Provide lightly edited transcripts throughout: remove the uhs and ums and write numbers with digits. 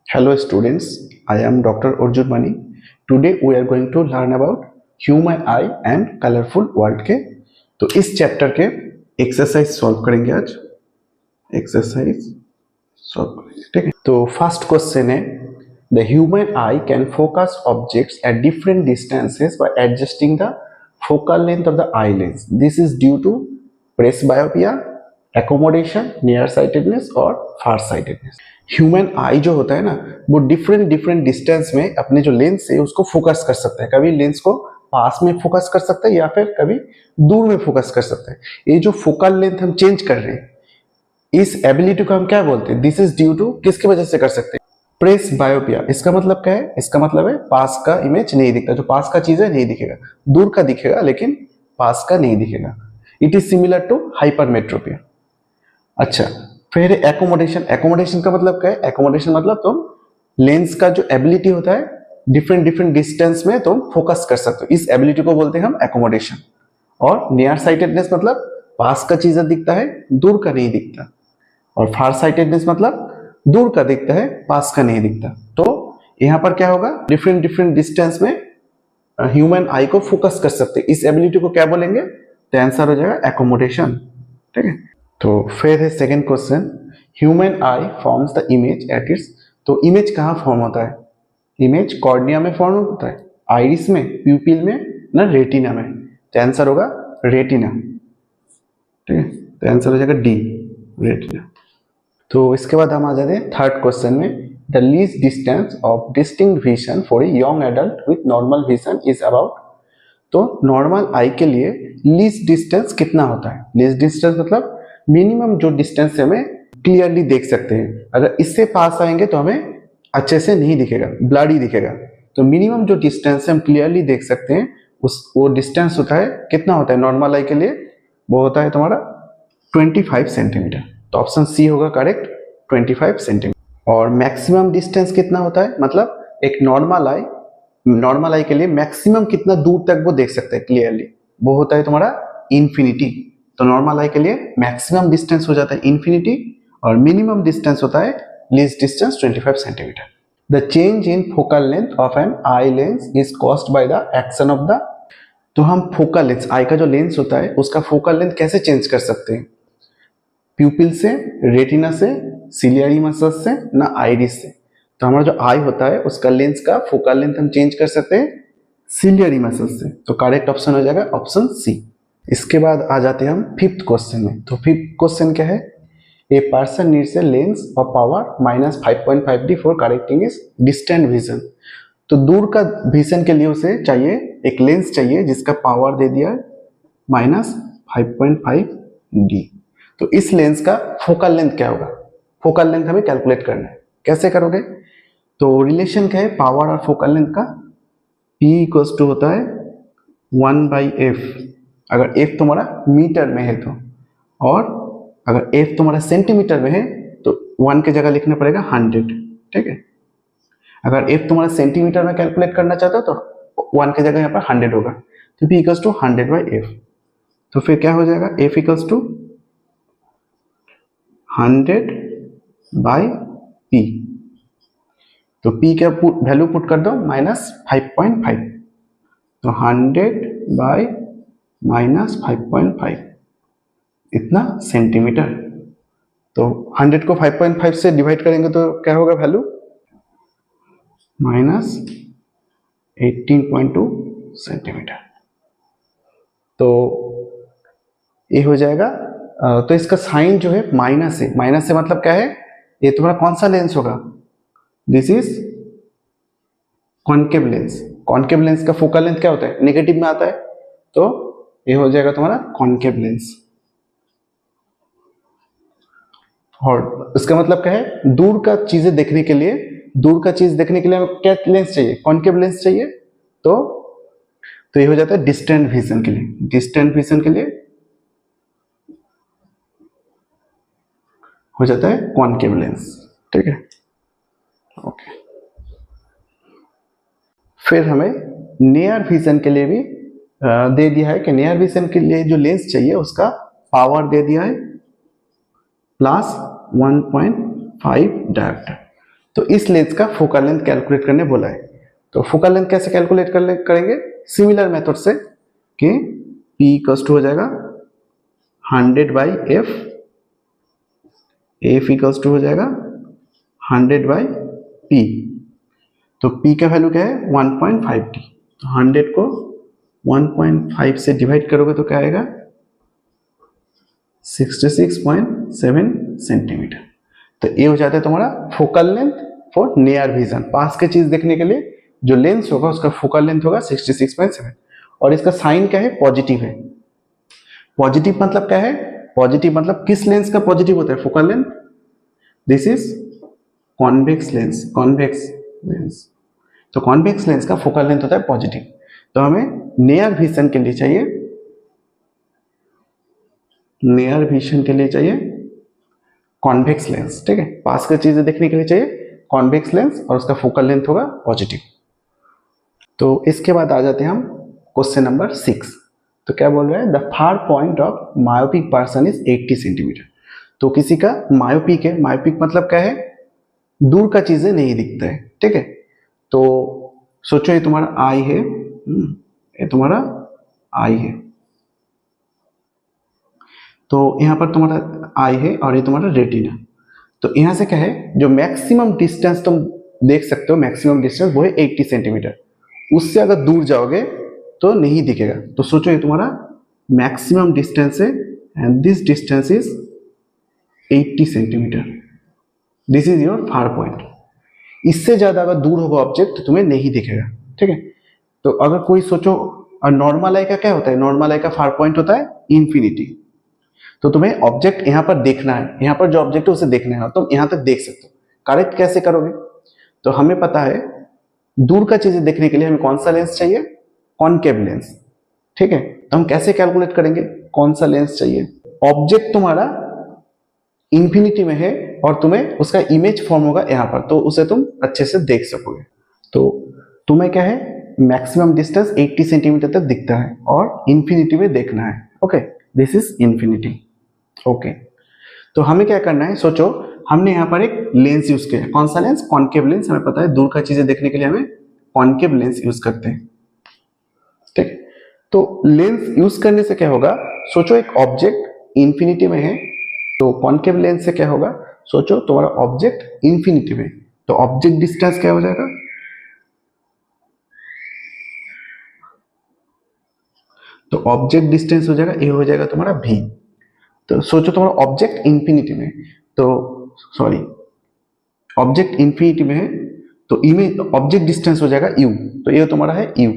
Hello students, I am Dr. Arjun Mani. Today we are going to learn about human eye and colorful world के तो इस chapter के exercise solve करेंगे आज। Exercise solve करेंगे, ठीक है। तो फर्स्ट क्वेश्चन है the human eye can focus objects at different distances by adjusting the focal length of the eye lens. This is due to presbyopia, accommodation, near sightedness और far sightedness. Human आई जो होता है ना, वो different distance में अपने जो lens है उसको फोकस कर सकता है। कभी लेंस को पास में फोकस कर सकता है या फिर कभी दूर में फोकस कर सकता है। ये जो फोकल लेंथ हम चेंज कर रहे हैं, इस एबिलिटी को हम क्या बोलते हैं? दिस इज ड्यू टू किसकी वजह से कर सकते हैं? प्रेस बायोपिया। इसका मतलब क्या है? इसका मतलब है पास का इमेज नहीं दिखता, जो पास का चीज है नहीं दिखेगा, दूर का दिखेगा लेकिन पास का नहीं दिखेगा। It is similar to hypermetropia. अच्छा, फिर एकोमोडेशन। एकोमोडेशन का मतलब क्या है? एकोमोडेशन मतलब तुम लेंस का जो एबिलिटी होता है डिफरेंट डिस्टेंस में तुम फोकस कर सकते हो, इस एबिलिटी को बोलते हैं हम एकोमोडेशन। और नियर साइटेडनेस मतलब पास का चीज दिखता है, दूर का नहीं दिखता। और फार साइटेडनेस मतलब दूर का दिखता है, पास का नहीं दिखता। तो यहां पर क्या होगा? डिफरेंट डिस्टेंस में ह्यूमन आई को फोकस कर सकते हैं, इस एबिलिटी को क्या बोलेंगे? तो आंसर हो जाएगा एकोमोडेशन, ठीक है। तो फिर है second question, human I forms the image at its. तो इमेज कहाँ फॉर्म होता है? इमेज कॉर्निया में फॉर्म होता है, आइरिस में, प्यूपिल में, ना रेटिना में। तो आंसर होगा रेटिना, ठीक है। तो आंसर हो जाएगा डी, रेटिना। तो इसके बाद हम आ जाते हैं थर्ड क्वेश्चन में, the least distance of distinct vision for a young adult with normal vision is about. तो नॉर्मल आई के लिए लीस्ट डिस्टेंस कितना होता है? लीस्ट डिस्टेंस मतलब मिनिमम जो डिस्टेंस से हमें क्लियरली देख सकते हैं। अगर इससे पास आएंगे तो हमें अच्छे से नहीं दिखेगा, ब्लडी दिखेगा। तो मिनिमम जो डिस्टेंस हम क्लियरली देख सकते हैं वो डिस्टेंस होता है, कितना होता है नॉर्मल आई के लिए? वो होता है तुम्हारा 25 सेंटीमीटर। तो ऑप्शन सी होगा करेक्ट, 25 सेंटीमीटर। और मैक्सिमम डिस्टेंस कितना होता है? मतलब एक नॉर्मल आई के लिए मैक्सिमम कितना दूर तक वो देख सकते हैं क्लियरली, वो होता है तुम्हारा इन्फिनिटी। तो नॉर्मल आई के लिए मैक्सिमम डिस्टेंस हो जाता है इन्फिनिटी और मिनिमम डिस्टेंस होता है least distance 25 centimetre. The change in focal length of an eye lens is caused by the action of the. तो हम फोकल लेंस, आई का जो लेंस होता है उसका फोकल लेंथ कैसे चेंज कर सकते हैं? प्यूपिल से, रेटिना से, सिलियरी मसल से, ना आइरिस से। तो हमारा जो आई होता है उसका लेंस का फोकल लेंथ हम चेंज कर सकते हैं सिलियरी मसल से। तो करेक्ट ऑप्शन हो जाएगा ऑप्शन सी। इसके बाद आ जाते हैं हम फिफ्थ क्वेश्चन में। तो फिफ्थ क्वेश्चन क्या है? A person needs a lens of power -5.5D for correcting is distant vision. तो दूर का विजन के लिए उसे चाहिए एक लेंस चाहिए जिसका पावर दे दिया है -5.5D। तो इस लेंस का फोकल लेंथ क्या होगा? फोकल लेंथ हमें कैलकुलेट करना है। कैसे करोगे? तो रिलेशन क्या है पावर और फोकल लेंथ का? P इक्वल्स टू होता है 1/f। अगर f तुम्हारा मीटर में है तो, और अगर f तुम्हारा सेंटीमीटर में है तो 1 की जगह लिखना पड़ेगा 100, ठीक है। अगर f तुम्हारा सेंटीमीटर में कैलकुलेट करना चाहते हो तो 1 की जगह यहाँ पर 100 होगा। तो p इक्वल्स टू 100/f। तो फिर क्या हो जाएगा? f equals to 100/p। तो p का वैल्यू पुट कर दो -5.5। तो 100/-5.5 इतना सेंटीमीटर। तो 100 को 5.5 से डिवाइड करेंगे तो क्या होगा वैल्यू? -18.2 सेंटीमीटर। तो ये हो जाएगा। तो इसका साइन जो है माइनस है। माइनस से मतलब क्या है? ये तुम्हारा कौन सा लेंस होगा? This is concave lens. Concave lens का फोकल लेंथ क्या होता है? नेगेटिव में आता है। तो ये हो जाएगा तुम्हारा कॉनकेव लेंस। और इसका मतलब क्या है? दूर का चीजें देखने के लिए, दूर का चीज देखने के लिए हमें क्या लेंस चाहिए? कॉनकेव लेंस चाहिए। तो ये हो जाता है डिस्टेंट विजन के लिए। डिस्टेंट विजन के लिए हो जाता है कॉनकेव लेंस, ठीक है। ओके। फिर हमें नियर विजन के लिए भी दे दिया है कि नियर विजन के लिए जो लेंस चाहिए उसका पावर दे दिया है +1.5 डायोप्टर। तो इस लेंस का फोकल लेंथ कैलकुलेट करने बोला है। तो फोकल लेंथ कैसे कैलकुलेट करेंगे, सिमिलर मेथड से कि P इक्वल्स टू हो जाएगा 100/f, f इक्वल्स टू हो जाएगा 100/p। तो p का वैल्यू क्या है 1.5t, तो 100 को 1.5 से डिवाइड करोगे तो क्या आएगा 66.7 सेंटीमीटर। तो ये हो जाता है तुम्हारा focal length for near vision, पास की चीज देखने के लिए जो लेंस होगा उसका फोकल लेंथ होगा 66.7। और इसका साइन क्या है, पॉजिटिव है। पॉजिटिव मतलब क्या है, पॉजिटिव मतलब किस लेंस का पॉजिटिव होता है focal length, this is convex lens, convex lens. तो कॉन्वेक्स लेंस का फोकल लेंथ होता है पॉजिटिव। तो हमें नियर विजन के लिए चाहिए, नियर विजन के लिए चाहिए कॉन्वेक्स लेंस, ठीक है, पास की चीजें देखने के लिए चाहिए कॉन्वेक्स लेंस और उसका फोकल लेंथ होगा पॉजिटिव। तो इसके बाद आ जाते हैं हम क्वेश्चन नंबर 6। तो क्या बोल रहा है, the far point of myopic person is 80 centimetre. तो किसी का मायोपिक है, मायोपिक मतलब क्या है, दूर का चीजें नहीं दिखता है, ठीक है। तो सोचो ये तुम्हारा आई है, ये तुम्हारा आई है, तो यहां पर तुम्हारा आई है और ये तुम्हारा रेटिना। तो यहां से क्या है, जो मैक्सिमम डिस्टेंस तुम देख सकते हो, मैक्सिमम डिस्टेंस वो है 80 सेंटीमीटर। उससे अगर दूर जाओगे तो नहीं दिखेगा। तो सोचो ये तुम्हारा मैक्सिमम डिस्टेंस है and this distance is 80 centimetre, this is your far point. इससे ज्यादा अगर दूर होगा ऑब्जेक्ट तो तुम्हें नहीं दिखेगा, ठीक है। तो अगर कोई सोचो, नॉर्मल आई का क्या होता है, नॉर्मल आई का फार पॉइंट होता है इंफिनिटी। तो तुम्हें ऑब्जेक्ट यहां पर देखना है, यहां पर जो ऑब्जेक्ट है उसे देखना है, तुम यहां तक देख सकते हो। करेक्ट कैसे करोगे, तो हमें पता है दूर का चीजें देखने के लिए हमें कौन सा लेंस चाहिए, कॉनकेव लेंस, ठीक है। तो हम कैसे कैलकुलेट करेंगे, कौन सा लेंस चाहिए, ऑब्जेक्ट तुम्हारा इंफिनिटी में है और तुम्हें उसका इमेज फॉर्म होगा यहां पर, तो उसे तुम अच्छे से देख सकोगे। तो तुम्हें क्या है, मैक्सिमम डिस्टेंस 80 सेंटीमीटर तक दिखता है और इंफिनिटी में देखना है, okay, this is infinity, okay. तो हमें क्या करना है, सोचो हमने यहाँ पर एक लेंस यूज किया है, कौन सा लेंस, कॉनकेव लेंस। हमें पता है दूर का चीजें देखने के लिए हमें कॉनकेव लेंस यूज करते हैं, ठीक। तो लेंस यूज करने से क्या होगा, सोचो एक ऑब्जेक्ट इंफिनिटी में है, तो कॉनकेव लेंस से क्या होगा, सोचो तुम्हारा ऑब्जेक्ट इंफिनिटी में, तो ऑब्जेक्ट डिस्टेंस क्या हो जाएगा, तो ऑब्जेक्ट डिस्टेंस हो जाएगा, ये हो जाएगा तुम्हारा v। तो सोचो तुम्हारा ऑब्जेक्ट इंफिनिटी में, तो सॉरी ऑब्जेक्ट इंफिनिटी में है, तो इमेज ऑब्जेक्ट डिस्टेंस हो जाएगा u, तो ये तुम्हारा है u,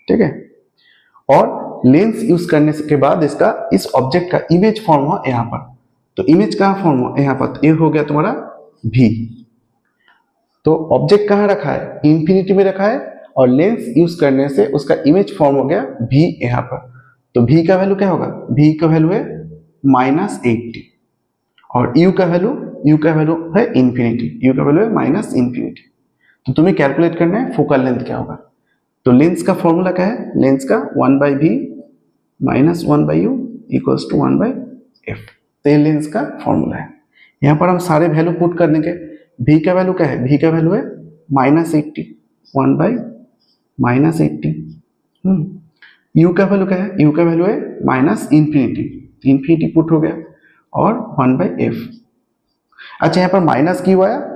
ठीक है। और लेंस यूज करने के बाद इसका इस ऑब्जेक्ट का इमेज फॉर्म हुआ यहां पर, तो इमेज कहां फॉर्म हुआ यहां पर, तो ये हो गया तुम्हारा v। तो ऑब्जेक्ट कहां रखा है, इंफिनिटी में रखा है, और लेंस यूज करने से उसका इमेज फॉर्म हो गया v यहां पर। तो v का वैल्यू क्या होगा, v का वैल्यू है -80 और u का वैल्यू है इंफिनिटी, u का वैल्यू है -इंफिनिटी। तो तुम्हें कैलकुलेट करना है फोकल लेंथ क्या होगा। तो लेंस का फॉर्मूला क्या है, लेंस का 1/v - 1/u equals to 1/f। तो ये लेंस का फॉर्मूला है। यहाँ पर हम सारे वैल्यू पुट कर देंगे। v का वैल्यू क्या है, v का वैल्यू है -80, 1/-80। u का वैल्यू क्या है, u का वैल्यू है -इंफिनिटी, इंफिनिटी पुट हो गया, और 1/f। अच्छा यहाँ पर माइनस क्यों आया,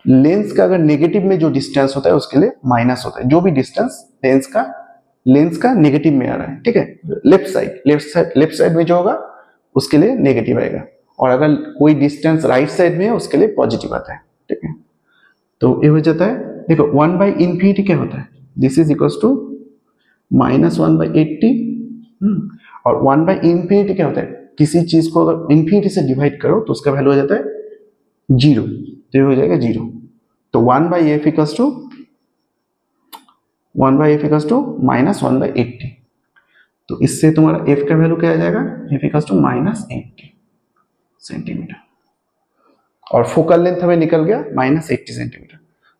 लेंस का अगर नेगेटिव में जो डिस्टेंस होता है उसके लिए माइनस होता है, जो भी डिस्टेंस लेंस का नेगेटिव में आ रहा है, ठीक है, लेफ्ट साइड में जो होगा उसके लिए नेगेटिव आएगा, और अगर कोई डिस्टेंस राइट साइड में है उसके लिए पॉजिटिव आता है, ठीक है। तो ये हो जाता है, देखो 1/इंफिनिटी क्या होता है, दिस इज इक्वल्स टू -1/80, और 1/इंफिनिटी क्या होता है, किसी चीज को अगर इंफिनिटी से डिवाइड करो तो उसका वैल्यू हो जाता है 0, तो ये हो जाएगा 0। तो 1/f इक्वल्स टू -1/80। तो इससे तुम्हारा f का वैल्यू क्या आ जाएगा, f इक्वल्स टू -80 सेंटीमीटर, और फोकल लेंथ हमें निकल गया -80 सेंटीमीटर।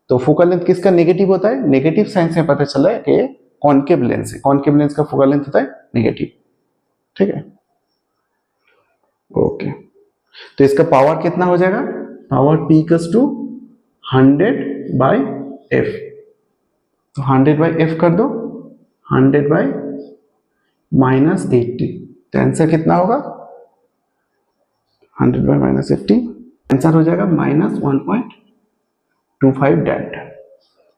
तो फोकल लेंथ किसका नेगेटिव होता है, नेगेटिव साइन से पता चला है कि कॉनकेव लेंस है, कॉनकेव लेंस का फोकल लेंथ होता है नेगेटिव, ठीक है, ओके। तो इसका पावर कितना हो जाएगा, power p equals to 100/f, तो 100/f कर दो, 100/-80, तो आंसर कितना होगा 100/-80, आंसर हो जाएगा -1.25 डेल्टा।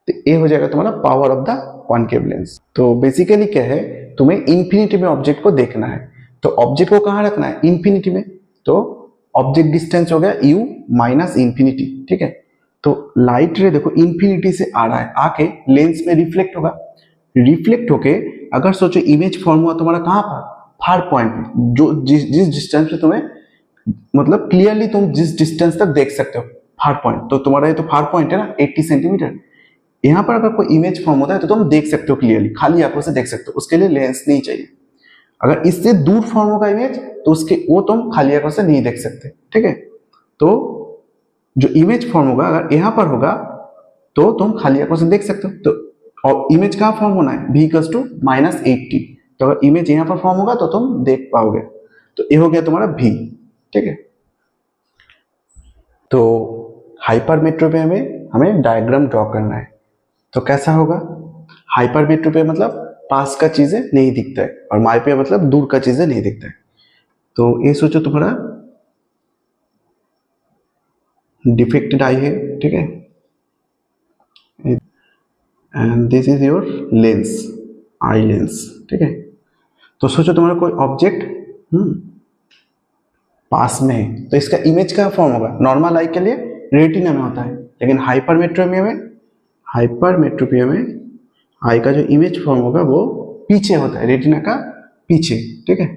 तो ये हो जाएगा तुम्हारा power of the concave lens. तो बेसिकली क्या है, तुम्हें इंफिनिटी में ऑब्जेक्ट को देखना है, तो ऑब्जेक्ट को कहाँ रखना है, इंफिनिटी में, तो ऑब्जेक्ट डिस्टेंस हो गया u माइनस इंफिनिटी, ठीक है। तो लाइट रे देखो इंफिनिटी से आ रहा है, आके लेंस में रिफ्लेक्ट होगा, रिफ्लेक्ट होके अगर सोचो इमेज फॉर्म हुआ तुम्हारा कहाँ पर, फार पॉइंट, जो जिस डिस्टेंस पे तुम्हें मतलब क्लियरली तुम जिस डिस्टेंस तक देख सकते हो फार पॉइंट, तो तुम्हारा ये तो फार पॉइंट है ना 80 सेंटीमीटर, यहाँ पर अगर कोई इमेज फॉर्म होता है तो तुम देख सकते हो क्लियरली, खाली आंखों से देख सकते हो, उसके लिए लेंस नहीं चाहिए। अगर इससे दूर फॉर्म होगा इमेज तो उसके वो तुम खाली आंखों से नहीं देख सकते, ठीक है। तो जो इमेज फॉर्म होगा अगर यहाँ पर होगा तो तुम खाली आंखों से देख सकते हो, तो और इमेज कहाँ फॉर्म होना है, v = -80, तो अगर इमेज यहाँ पर फॉर्म होगा तो तुम देख पाओगे, तो ये हो गया तुम्हारा v, ठीक है। तो हाइपरमेट्रो पे हमें डायग्राम ड्रॉ करना है, तो कैसा होगा, हाइपरमेट्रो पे मतलब पास का चीजें नहीं दिखता है और माइपे मतलब दूर का चीजें नहीं दिखता है। तो ये सोचो तुम्हारा डिफेक्टेड आई है, ठीक है, and this is your lens, eye lens, ठीक है। तो सोचो तुम्हारा कोई ऑब्जेक्ट पास में है, तो इसका इमेज का फॉर्म होगा, नॉर्मल आई के लिए रेटिना में होता है, लेकिन हाइपरमेट्रोपी में आई का जो इमेज फॉर्म होगा वो पीछे होता है, रेटिना का पीछे, ठीक है।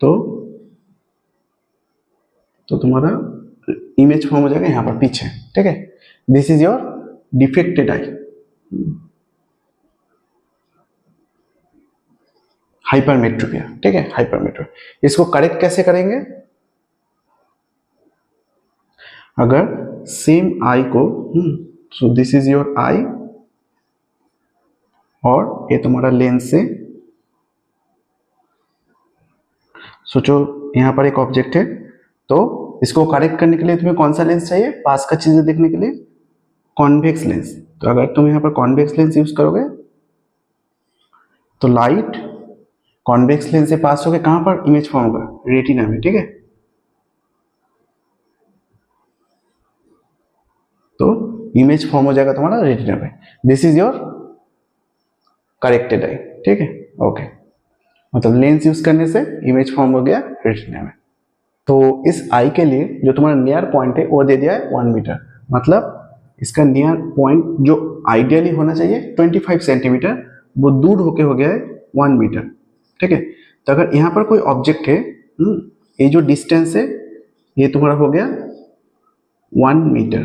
तो तुम्हारा इमेज फॉर्म हो जाएगा यहाँ पर पीछे, ठीक है। This is your defected I, hypermetropia, ठीक है, हाइपरमेट्रोपिया। इसको करेक्ट कैसे करेंगे, अगर सेम आई को सो दिस इज योर आई और ये तुम्हारा लेंस से, सोचो यहाँ पर एक ऑब्जेक्ट है, तो इसको करेक्ट करने के लिए तुम्हें कौन सा लेंस चाहिए, पास का चीजें देखने के लिए कॉन्वेक्स लेंस। तो अगर तुम यहाँ पर कॉन्वेक्स लेंस यूज करोगे तो लाइट कॉन्वेक्स लेंस से पास होकर कहां पर इमेज फॉर्म होगा, रेटिना में, ठीक है। तो इमेज फॉर्म हो जाएगा तुम्हारा रेटिना में, दिस इज योर करेक्टेड आई, ठीक है, ओके। मतलब लेंस यूज करने से इमेज फॉर्म हो गया रेटिना में। तो इस आई के लिए जो तुम्हारा नियर पॉइंट है वो दे दिया है 1 मीटर, मतलब इसका नियर पॉइंट जो आइडियली होना चाहिए 25 सेंटीमीटर, वो दूर होके हो गया है 1 मीटर, ठीक है। तो अगर यहाँ पर कोई ऑब्जेक्ट है, ये जो डिस्टेंस है ये तुम्हारा हो गया 1 मीटर,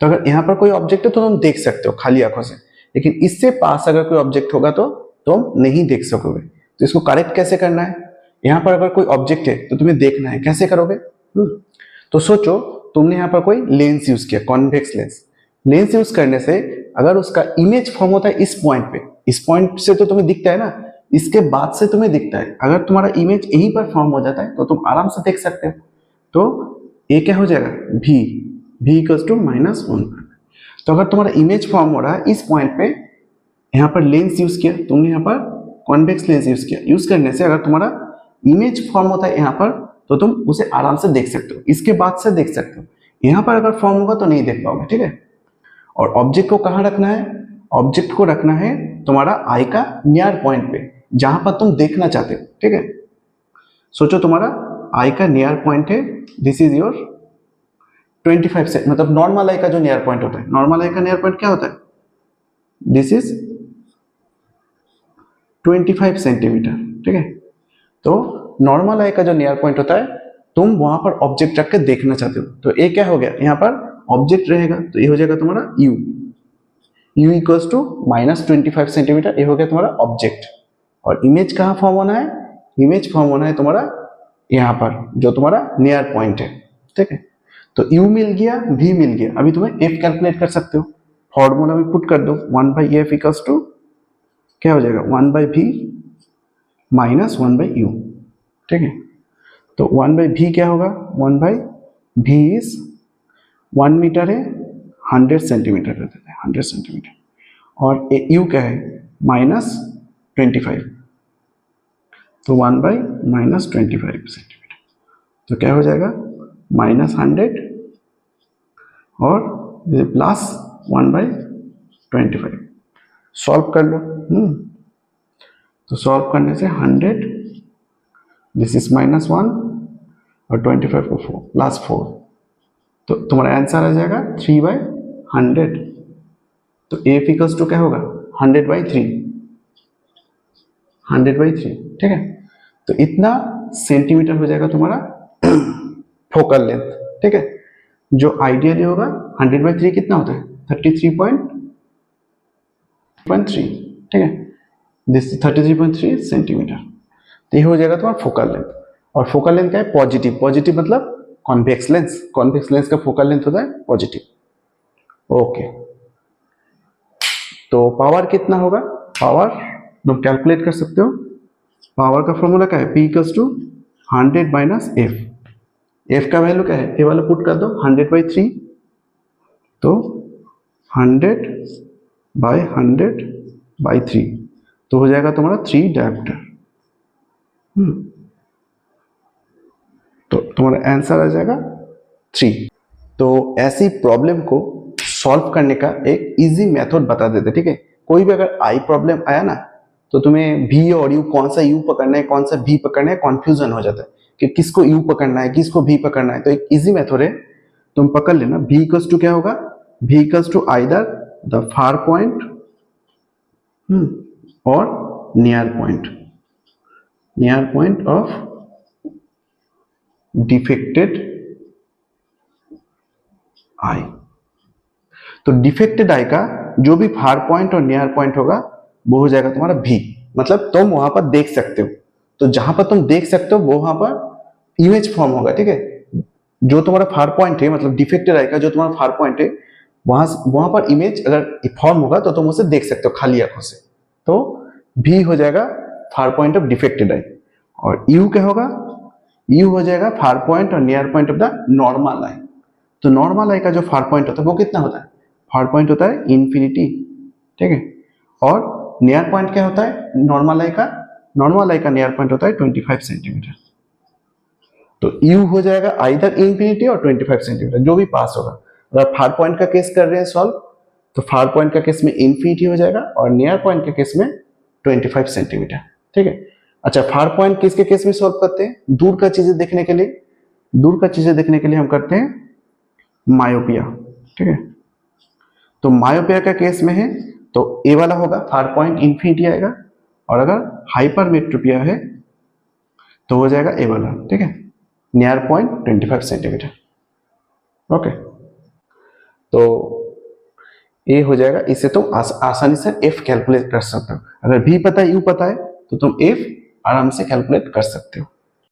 तो अगर यहाँ पर कोई ऑब्जेक्ट है तो तुम देख सकते हो खाली आंखों से, लेकिन इससे पास अगर कोई ऑब्जेक्ट होगा तो तुम नहीं देख सकोगे। तो इसको करेक्ट कैसे करना है, यहाँ पर अगर कोई ऑब्जेक्ट है तो तुम्हें देखना है, कैसे करोगे, तो सोचो तुमने यहाँ पर कोई लेंस यूज किया, कॉन्वेक्स लेंस, लेंस यूज करने से अगर उसका इमेज फॉर्म होता है इस पॉइंट पे, इस पॉइंट से तो तुम्हें दिखता है ना, इसके बाद से तुम्हें दिखता है, अगर तुम्हारा इमेज यहीं पर फॉर्म हो जाता है तो तुम आराम से देख सकते हो। तो ये क्या हो जाएगा, v = -1। तो अगर तुम्हारा इमेज फॉर्म हो रहा है इस पॉइंट पे, यहाँ पर लेंस यूज किया तुमने, यहाँ पर कॉन्वेक्स लेंस यूज किया, यूज करने से अगर तुम्हारा इमेज फॉर्म होता है यहाँ पर तो तुम उसे आराम से देख सकते हो, इसके बाद से देख सकते हो, यहाँ पर अगर फॉर्म होगा तो नहीं देख पाओगे, ठीक है। और ऑब्जेक्ट को कहाँ रखना है, ऑब्जेक्ट को रखना है तुम्हारा आई का नियर पॉइंट पे, जहां पर तुम देखना चाहते हो, ठीक है। सोचो तुम्हारा आई का नियर पॉइंट है, दिस इज योर 25 से, मतलब नॉर्मल आई का जो नियर पॉइंट होता है, नॉर्मल आई का नियर पॉइंट क्या होता है, दिस इज 25 सेंटीमीटर, ठीक है। तो नॉर्मल आई का जो नियर पॉइंट होता है, तुम वहां पर ऑब्जेक्ट रख के देखना चाहते हो, तो ये क्या हो गया, यहाँ पर ऑब्जेक्ट रहेगा तो ये हो जाएगा तुम्हारा u = -25 सेंटीमीटर, ये हो गया तुम्हारा ऑब्जेक्ट। और इमेज कहाँ फॉर्म होना है, इमेज फॉर्म होना है तुम्हारा यहाँ पर जो तुम्हारा नियर पॉइंट है, ठीक है। तो u मिल गया, v मिल गया, अभी तुम्हें f कैलकुलेट कर सकते हो, फॉर्मूला में पुट कर दो, 1/f = क्या हो जाएगा, 1/v - 1/u, ठीक है। तो 1/v क्या होगा, 1/v इज 1 मीटर है 100 सेंटीमीटर कर देते हैं, 100 सेंटीमीटर, और यू क्या है -25, तो 1/-25 सेंटीमीटर, तो क्या हो जाएगा -100 और +1/25। सॉल्व कर लो। तो सॉल्व करने से 100, दिस इज -1 और 25 को 4 +4, तो तुम्हारा आंसर आ जाएगा 3/100। तो F इक्वल्स टू क्या होगा 100/3, 100/3, ठीक है। तो इतना सेंटीमीटर हो जाएगा तुम्हारा फोकल लेंथ, ठीक है। जो आइडियली होगा 100/3 कितना होता है 33.3, ठीक है, दिस 33.3 सेंटीमीटर। तो ये हो जाएगा तुम्हारा फोकल लेंथ। और फोकल लेंथ क्या है पॉजिटिव, पॉजिटिव मतलब कॉन्वेक्स लेंस, कॉन्वेक्स लेंस का फोकल लेंथ होता है पॉजिटिव। ओके, तो पावर कितना होगा, पावर तुम कैलकुलेट कर सकते हो। पावर का फॉर्मूला क्या है P equals to 100 - F। F का वैल्यू क्या है, ये वाला पुट कर दो 100/3, तो 100/100/3, तो हो जाएगा तुम्हारा 3 डायोमीटर। तो तुम्हारा आंसर आ जाएगा 3। तो ऐसी प्रॉब्लम को सॉल्व करने का एक इजी मेथड बता देते, ठीक है। कोई भी अगर आई प्रॉब्लम आया ना, तो तुम्हें भी और यू, कौन सा यू पकड़ना है कौन सा भी पकड़ना है, कंफ्यूजन हो जाता है कि किसको यू पकड़ना है किसको भी पकड़ना है। तो एक इजी मेथड है, तुम पकड़ लेना। भी इक्वल्स टू क्या होगा, भी equals to either the far point और near point of defected eye. तो डिफेक्टेड आई का जो भी फार पॉइंट और नियर पॉइंट होगा वो हो जाएगा तुम्हारा भी, मतलब तुम वहां पर देख सकते हो। तो जहां पर तुम देख सकते हो वो वहां पर इमेज फॉर्म होगा, ठीक है। जो तुम्हारा फार पॉइंट है, मतलब डिफेक्टेड आई का जो तुम्हारा फार पॉइंट है, वहां पर इमेज अगर फॉर्म होगा तो तुम उसे देख सकते हो खाली आंखों से। तो भी हो जाएगा far point of defected eye. और यू क्या होगा, यू हो जाएगा फार पॉइंट और near point of the normal eye. तो नॉर्मल आई का जो फार पॉइंट होता है वो कितना होता है, फार पॉइंट होता है इन्फिनिटी, ठीक है। और नियर पॉइंट क्या होता है नॉर्मल आई का, नॉर्मल आई का नियर पॉइंट होता है 25 सेंटीमीटर। तो यू हो जाएगा आइदर इन्फिनिटी और 25 सेंटीमीटर, जो भी पास होगा। अगर फार पॉइंट का केस कर रहे हैं सॉल्व, तो फार पॉइंट का केस में इन्फिनिटी हो जाएगा और नियर पॉइंट के केस में 25 सेंटीमीटर, ठीक है। अच्छा, फार पॉइंट किसके केस में सॉल्व करते हैं, दूर का चीजें देखने के लिए, दूर का चीजें देखने के लिए हम करते हैं मायोपिया, ठीक है। तो मायोपिया का केस में है तो ए वाला होगा फार पॉइंट इन्फिनिटी आएगा, और अगर हाइपरमेट्रोपिया है तो हो जाएगा ए वाला, ठीक है, नियर पॉइंट 25 सेंटीमीटर। ओके, तो ए हो जाएगा। इससे तुम आसानी से एफ कैलकुलेट कर सकते हो। अगर भी पता है यू पता है तो तुम एफ आराम से कैलकुलेट कर सकते हो।